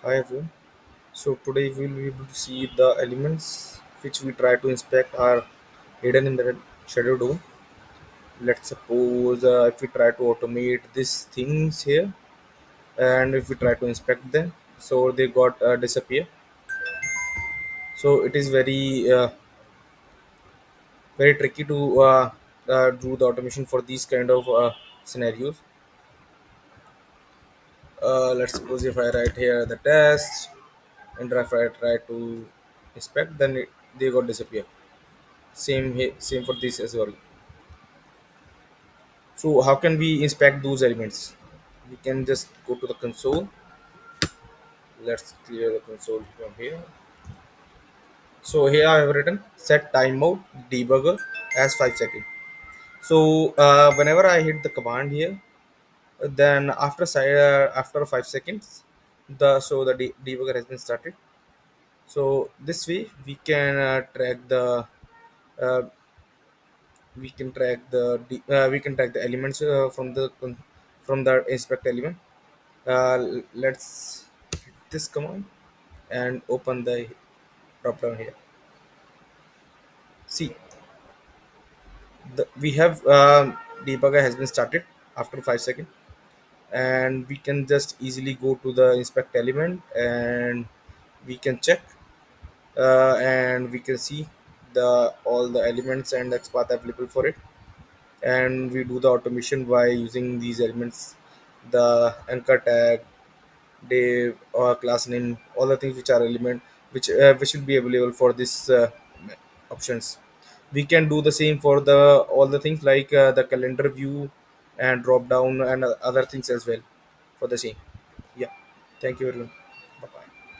Hi everyone. So today we will be able to see the elements which we try to inspect are hidden in the shadow DOM. Let's suppose if we try to automate these things here and if we try to inspect them, so they got disappear. So it is very tricky to do the automation for these kind of scenarios. Let's suppose if I write here the test and if I try to inspect, then they got disappear. Same here, same for this as well. So how can we inspect those elements? We can just go to the console. Let's clear the console from here. So here I have written set timeout debugger as 5 seconds. So whenever I hit the command here, then after 5 seconds, the debugger has been started. So this way uh, we can track the elements from the inspect element. Let's hit this command and open the drop down here. See, we have debugger has been started after 5 seconds, and we can just easily go to the inspect element and we can check and we can see the all the elements and the XPath available for it, and we do the automation by using these elements, the anchor tag, div or class name, all the things which are element which will be available for this options. We can do the same for the all the things like the calendar view and drop down and other things as well for the same. Yeah, thank you everyone. Bye bye.